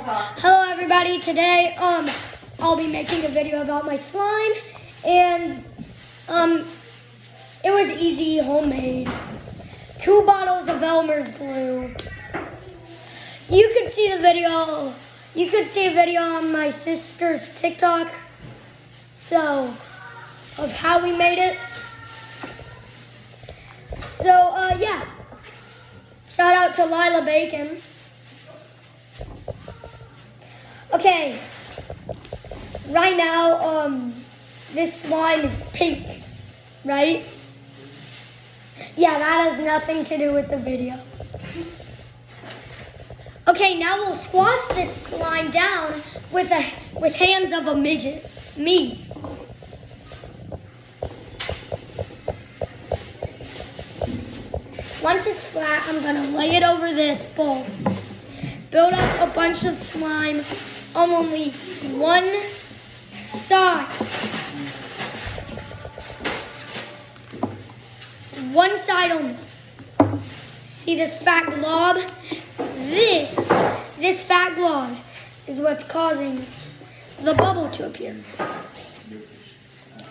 Hello everybody, today I'll be making a video about my slime, and it was easy, homemade. 2 bottles of Elmer's glue. You can see a video on my sister's TikTok, so, of how we made it. So yeah, shout out to Lila Bacon. Okay, right now, this slime is pink, right? Yeah, that has nothing to do with the video. Okay, now we'll squash this slime down with hands of a midget, me. Once it's flat, I'm gonna lay it over this bowl. Build up a bunch of slime on only one side. One side only. See this fat glob? This fat glob is what's causing the bubble to appear.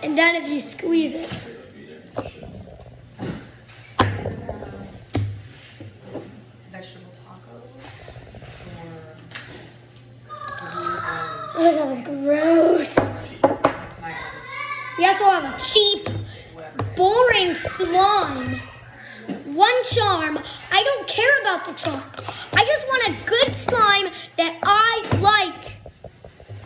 And then if you squeeze it, oh, that was gross. We also have a cheap, boring slime. One charm. I don't care about the charm. I just want a good slime that I like.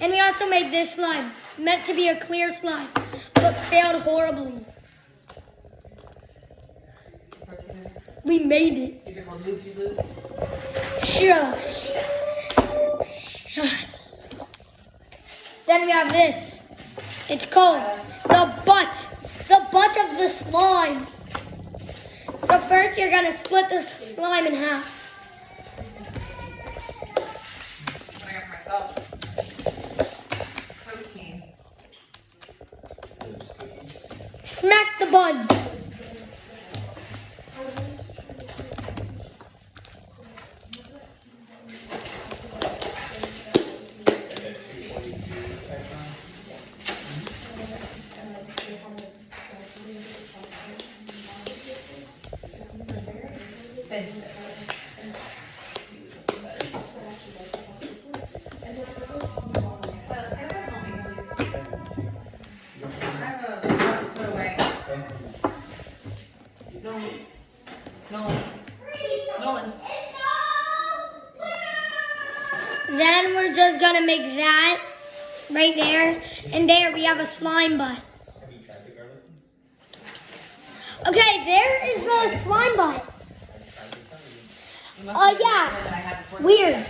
And we also made this slime. Meant to be a clear slime, but failed horribly. We made it. Shush. Then we have this. It's called the butt of the slime. So first you're gonna split the slime in half. I got myself protein. Smack the bun. Nolan. Then we're just gonna make that right there, and there we have a slime butt. Okay, there is the slime butt. Yeah, weird.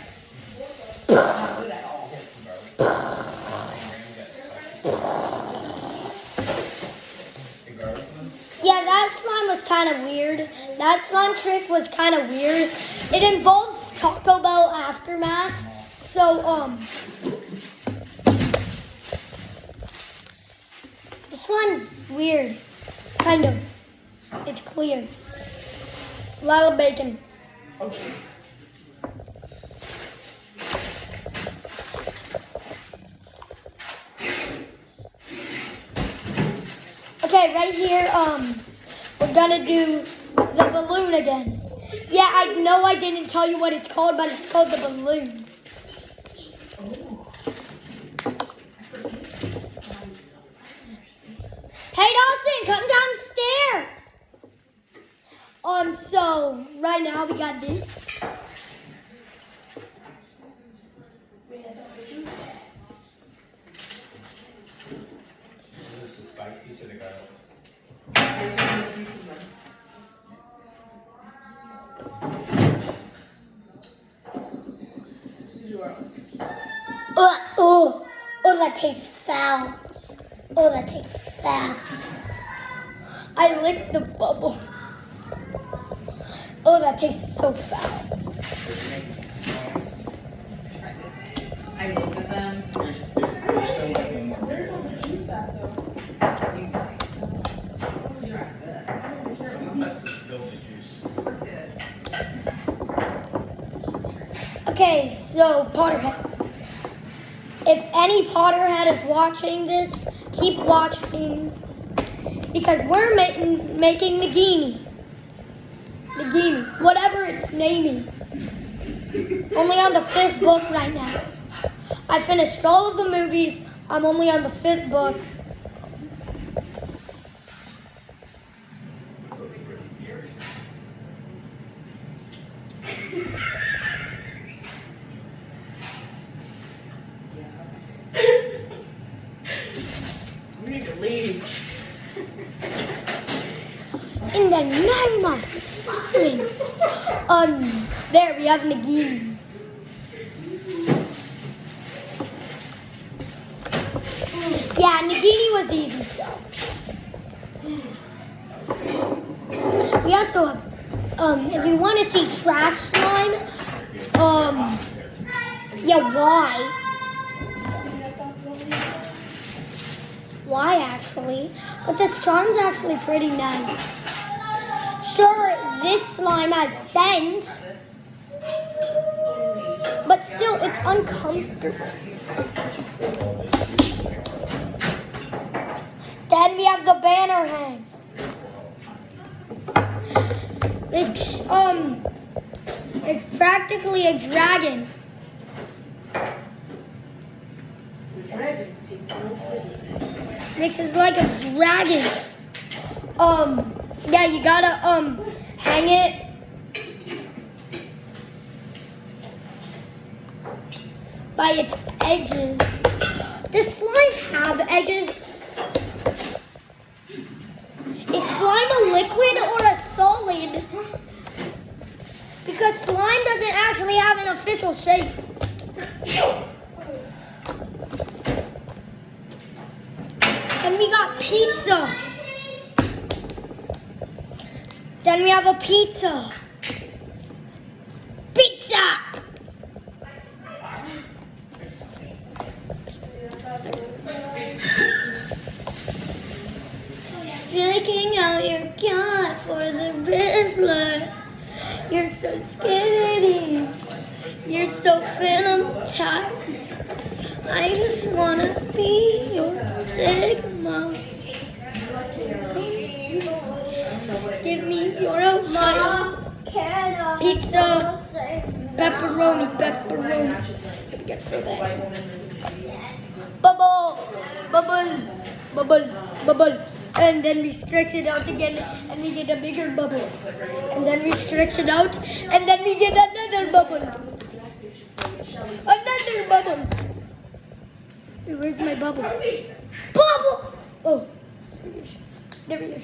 Yeah, that slime was kind of weird. That slime trick was kind of weird. It involves Taco Bell aftermath. So, the slime's weird. Kind of. It's clear. Lila Bacon. Okay. Okay, right here, we're gonna do the balloon again. Yeah, I know I didn't tell you what it's called, but it's called the balloon. Hey Dawson, come downstairs. So right now we got this. Oh, that tastes foul. Oh, that tastes foul. I licked the bubble. Oh, that tastes so foul. I looked at them. Someone must have spilled the juice. Okay, so So, Potterheads. If any Potterhead is watching this, keep watching because we're making Nagini. Nagini, whatever its name is. Only on the 5th book right now. I finished all of the movies. I'm only on the 5th book. We need to leave. In the name of fine. There we have Nagini. Yeah, Nagini was easy, so. We also have, if you want to see trash slime, yeah, why? Why actually? But this charm's actually pretty nice. Sure, this slime has scent, but still, it's uncomfortable. Then we have the banner hang. It's practically a dragon. Mixes like a dragon. Yeah, you gotta hang it. By its edges. Does slime have edges? Is slime a liquid or a solid? Because slime doesn't actually have an official shape. Then we got pizza. Then we have a pizza. Pizza! Sticking out your gun for the Rizzler. You're so skinny. You're so phantom type. I just wanna be your Sigma. Give me your Ohio. Pizza. Pepperoni. Get for that. Bubble. And then we stretch it out again and we get a bigger bubble. And then we stretch it out and then we get another bubble. Another bubble. Hey, where's my bubble? Bubble! Oh, there it is.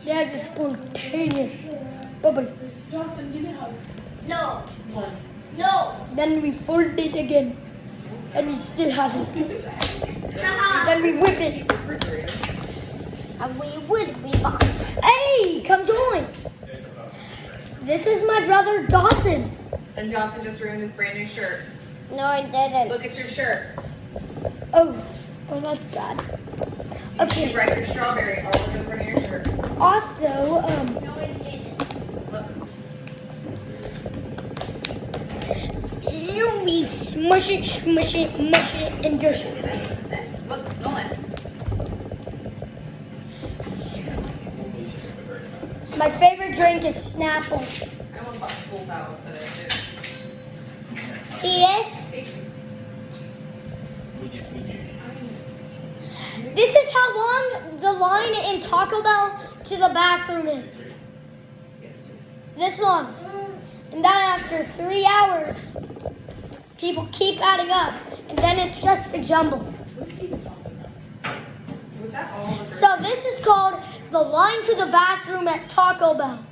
There's a spontaneous bubble. No. Then we fold it again. And we still have it. Then we whip it. And we would be back. Hey, come join. This is my brother Dawson. And Dawson just ruined his brand new shirt. No, I didn't. Look at your shirt. Oh, that's bad. Okay. You write your strawberry all over the front of your shirt. Also, No, I didn't. Look. we smush it, and just. Look, Nolan. My favorite drink is Snapple. I want to buy full towels so that it See this? This is how long the line in Taco Bell to the bathroom is. This long. And then after 3 hours, people keep adding up. And then it's just a jumble. Was that all? So this is called the line to the bathroom at Taco Bell.